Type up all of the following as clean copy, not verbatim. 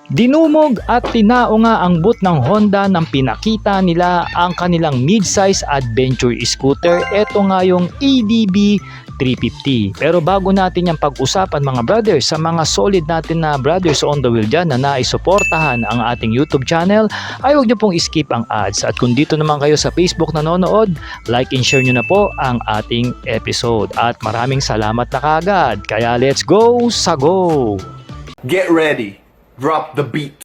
Dinumog at tinao nga ang boot ng Honda nang pinakita nila ang kanilang mid-size adventure scooter. Ito nga yung ADB 350. Pero bago natin yung pag-usapan mga brothers, sa mga solid natin na brothers on the wheel dyan na naisuportahan ang ating YouTube channel, ay huwag nyo pong skip ang ads. At kung dito naman kayo sa Facebook nanonood, like and share nyo na po ang ating episode. At maraming salamat na kagad. Kaya let's go sa go! Get ready. Drop the beat.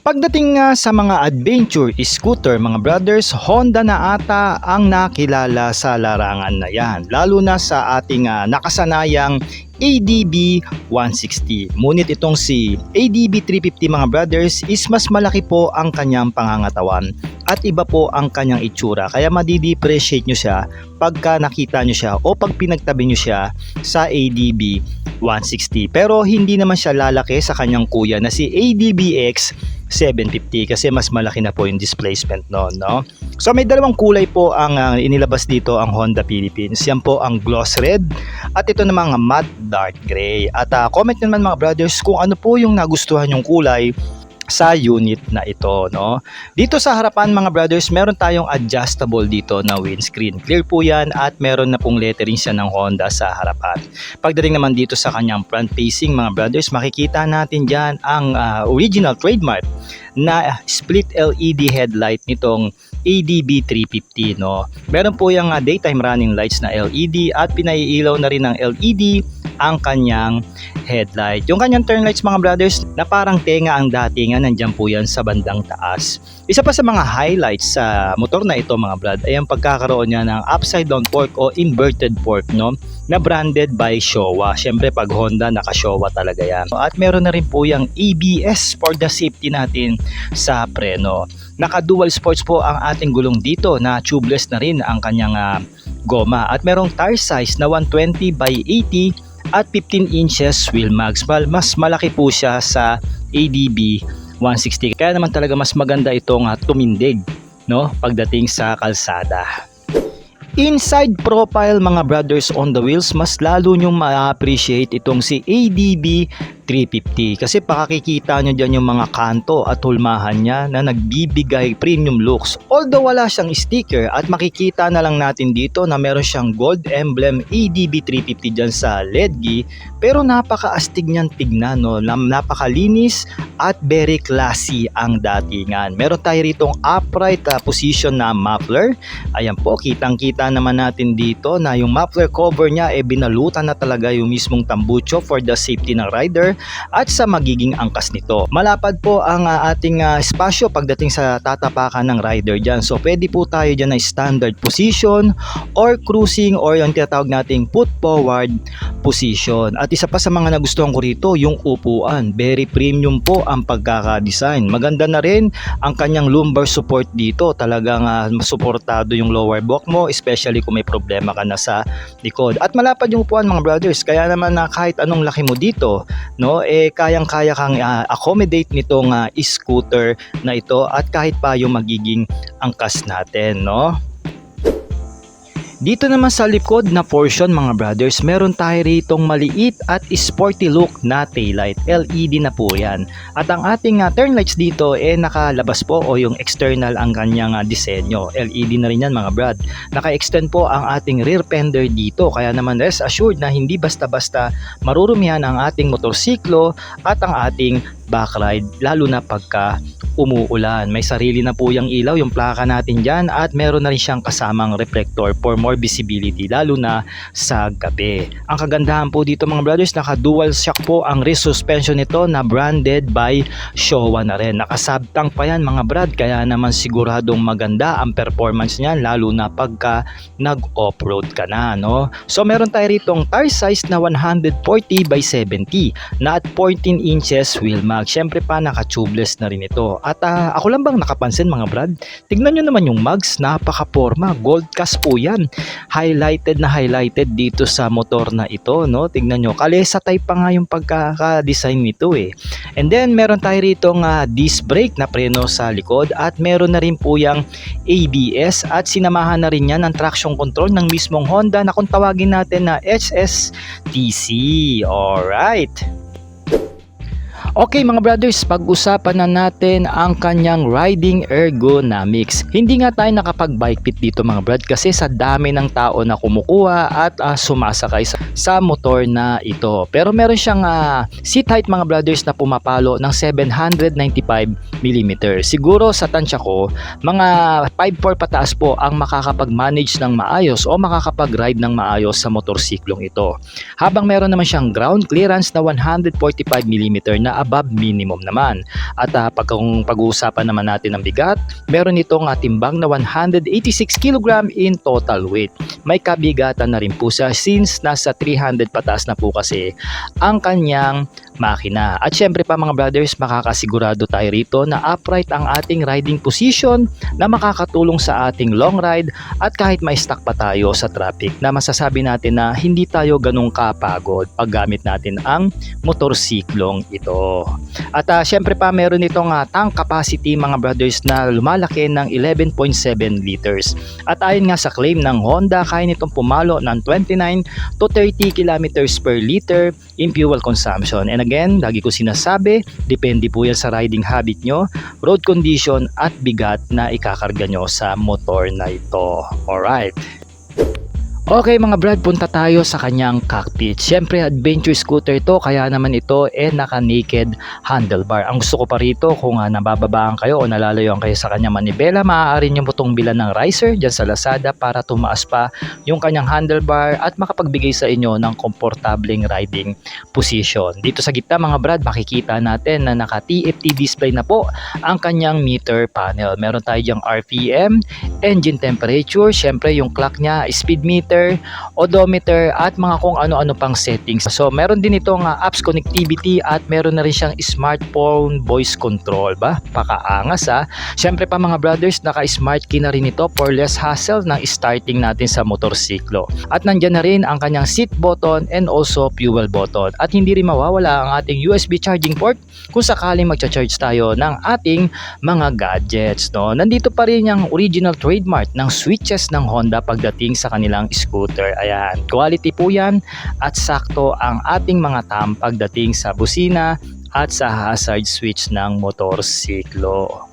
Pagdating nga sa mga adventure scooter mga brothers, Honda na ata ang nakilala sa larangan na yan. Lalo na sa ating nakasanayang ADB 160. Ngunit itong si ADB 350 mga brothers is mas malaki po ang kanyang pangangatawan at iba po ang kanyang itsura. Kaya madi-depreciate nyo siya pagka nakita nyo siya o pag pinagtabi nyo siya sa ADB 160. Pero hindi naman siya lalaki sa kanyang kuya na si ADBX 750 kasi mas malaki na po yung displacement noon, no? So may dalawang kulay po ang inilabas dito ang Honda Philippines. Yan po ang gloss red at ito namang matte dark gray. At comment naman mga brothers kung ano po yung nagustuhan yung kulay sa unit na ito, no? Dito sa harapan mga brothers, meron tayong adjustable dito na windscreen. Clear po yan at meron na pong lettering siya ng Honda sa harapan. Pagdating naman dito sa kanyang front facing mga brothers, makikita natin dyan ang original trademark na split LED headlight nitong ADB 350, no? Meron po yung daytime running lights na LED at pinaiilaw na rin ng LED ang kanyang headlight. Yung kanyang turn lights mga brothers na parang tenga ang datingan, nandyan po yan sa bandang taas. Isa pa sa mga highlights sa motor na ito mga brad ay ang pagkakaroon niya ng upside down fork o inverted fork, no? Na branded by Showa. Syempre pag Honda naka-Showa talaga yan. At meron na rin po yung ABS for the safety natin sa preno. Naka dual sports po ang ating gulong dito na tubeless na rin ang kanyang goma. At merong tire size na 120 by 80 at 15 inches wheel mags. Mas malaki po siya sa ADB 160. Kaya naman talaga mas maganda itong tumindig, no? Pagdating sa kalsada. Inside profile mga brothers on the wheels, mas lalo nyong ma-appreciate itong si ADB 350 kasi pakikita nyo dyan yung mga kanto at hulmahan niya na nagbibigay premium looks. Although wala siyang sticker at makikita na lang natin dito na meron siyang gold emblem ADB 350 dyan sa ledgi, pero napaka-astig niyan tignan, no? Napakalinis at very classy ang datingan. Meron tayo ritong upright position na muffler. Ayan po, kitang-kita naman natin dito na yung muffler cover niya binalutan na talaga yung mismong tambucho for the safety ng rider at sa magiging angkas nito. Malapad po ang ating espasyo pagdating sa tatapakan ng rider dyan. So pwede po tayo dyan na standard position or cruising or yung tinatawag nating put forward position. At isa pa sa mga nagustuhan ko rito, yung upuan. Very premium po ang pagkaka-design. Maganda na rin ang kanyang lumbar support dito. Talagang suportado yung lower back mo, especially kung may problema ka na sa likod. At malapad yung upuan mga brothers. Kaya naman kahit anong laki mo dito, no, kayang-kaya kang accommodate nitong scooter na ito at kahit pa yung magiging angkas natin, no? Dito naman sa likod na portion mga brothers, meron tayo ritong maliit at sporty look na taillight. LED na po yan. At ang ating turn lights dito nakalabas po o yung external ang kanyang disenyo. LED na rin yan mga brad. Naka-extend po ang ating rear fender dito. Kaya naman rest assured na hindi basta-basta marurumihan ang ating motorsiklo at ang ating backride, lalo na pagka umuulan. May sarili na po yung ilaw, yung plaka natin dyan, at meron na rin siyang kasamang reflector for more visibility, lalo na sa gabi. Ang kagandahan po dito mga brothers, naka dual shock po ang wrist suspension nito na branded by Showa na rin. Nakasabtang pa yan mga brad, kaya naman siguradong maganda ang performance niyan, lalo na pagka nag-off-road ka na, no? So meron tayo ritong tire size na 140 by 70 na at 14 inches wheel mag. Syempre pa naka-tubeless na rin ito. At ako lang bang nakapansin mga brad? Tignan nyo naman yung mugs, napaka-porma, gold cast po yan. Highlighted na highlighted dito sa motor na ito, no? Tignan nyo, kalesa type pa nga yung pagkaka-design nito eh. And then meron tayo rito disc brake na preno sa likod at meron na rin po yung ABS at sinamahan na rin yan ng traction control ng mismong Honda na kung tawagin natin na HSTC. Alright. Okay mga brothers, pag-usapan na natin ang kanyang riding ergonomics. Hindi nga tayo nakapag-bike fit dito mga brad kasi sa dami ng tao na kumukuha at sumasakay sa motor na ito. Pero meron siyang seat height mga brothers na pumapalo ng 795mm. Siguro sa tansya ko, mga 5'4" pataas po ang makakapag-manage ng maayos o makakapag-ride ng maayos sa motorsiklong ito. Habang meron naman siyang ground clearance na 145mm na above minimum naman. At pag-uusapan naman natin ng bigat, meron itong timbang na 186 kg in total weight. May kabigatan na rin po siya since nasa 300 pataas na po kasi ang kanyang makina. At syempre pa mga brothers, makakasigurado tayo rito na upright ang ating riding position na makakatulong sa ating long ride at kahit may stuck pa tayo sa traffic na masasabi natin na hindi tayo ganun kapagod pag gamit natin ang motorsiklong ito. At syempre pa meron itong tank capacity mga brothers na lumalaki ng 11.7 liters. At ayon nga sa claim ng Honda, kaya nitong pumalo ng 29 to 30 kilometers per liter in fuel consumption. And again, lagi ko sinasabi, depende po yan sa riding habit nyo, road condition at bigat na ikakarga nyo sa motor na ito. Alright. Okay mga brad, punta tayo sa kanyang cockpit. Siyempre adventure scooter ito, kaya naman ito naka-naked handlebar. Ang gusto ko pa rito, kung nabababaan kayo o nalalayuan kayo sa kanyang manibela, maaari nyo itong bilan ng riser dyan sa Lazada para tumaas pa yung kanyang handlebar at makapagbigay sa inyo ng komportableng riding position. Dito sa gitna mga brad, makikita natin na naka TFT display na po ang kanyang meter panel. Meron tayo dyang RPM, engine temperature, siyempre yung clock niya, speed meter, odometer at mga kung ano-ano pang settings. So meron din itong apps connectivity at meron na rin siyang smartphone voice control ba? Pakaangas Siyempre pa mga brothers, naka-smart key na rin ito for less hassle ng starting natin sa motorsiklo. At nandyan na rin ang kanyang seat button and also fuel button. At hindi rin mawawala ang ating USB charging port kung sakaling magcha-charge tayo ng ating mga gadgets. No? Nandito pa rin yung original trademark ng switches ng Honda pagdating sa kanilang scooter. Ayan, quality po yan at sakto ang ating mga thumb pagdating sa busina at sa hazard switch ng motorsiklo.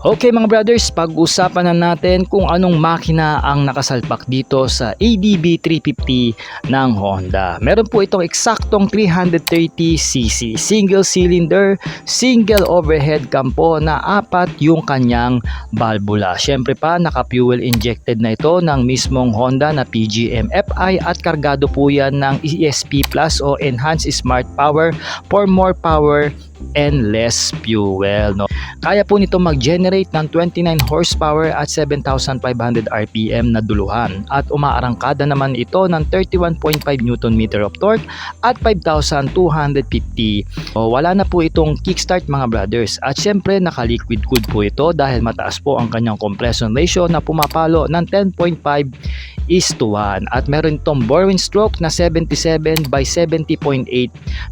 Okay mga brothers, pag-usapan na natin kung anong makina ang nakasalpak dito sa ADB 350 ng Honda. Meron po itong eksaktong 330cc, single cylinder, single overhead cam po na 4 yung kanyang valvula. Siyempre pa, naka-fuel injected na ito ng mismong Honda na PGM FI at kargado po yan ng ESP Plus o Enhanced Smart Power for more power and less fuel. No? Kaya po nito mag-generate ng 29 horsepower at 7,500 RPM na duluhan at umaarangkada naman ito ng 31.5 Nm of torque at 5,250. Wala na po itong kickstart mga brothers at syempre naka-liquid cooled po ito dahil mataas po ang kanyang compression ratio na pumapalo ng 10.5:1 at meron itong bore-in stroke na 77 by 70.8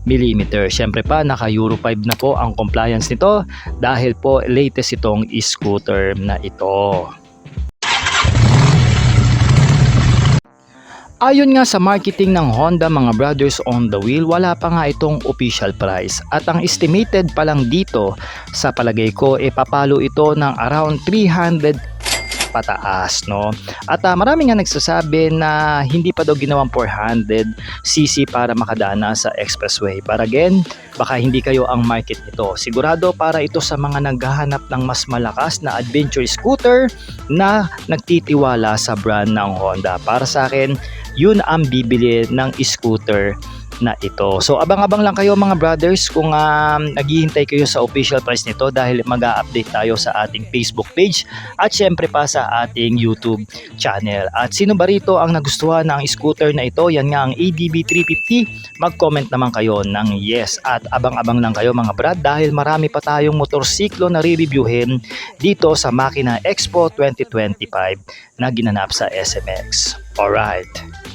mm. Syempre pa naka Euro 5 na po ang compliance nito dahil po latest itong scooter na ito. Ayon nga sa marketing ng Honda mga brothers on the wheel, wala pa nga itong official price at ang estimated pa lang dito sa palagay ko papalo ito ng around 300 pataas, no? At marami nga nagsasabi na hindi pa daw ginawang 400cc para makadana sa expressway. But again, baka hindi kayo ang market nito. Sigurado para ito sa mga naghahanap ng mas malakas na adventure scooter na nagtitiwala sa brand ng Honda. Para sa akin, yun ang bibili ng scooter na ito. So abang-abang lang kayo mga brothers kung naghihintay kayo sa official price nito dahil mag-a-update tayo sa ating Facebook page at syempre pa sa ating YouTube channel. At sino ba rito ang nagustuhan ng scooter na ito? Yan nga ang ADB 350. Mag-comment naman kayo ng yes at abang-abang lang kayo mga brad dahil marami pa tayong motorsiklo na re-reviewin dito sa Makina Expo 2025 na ginanap sa SMX. Alright.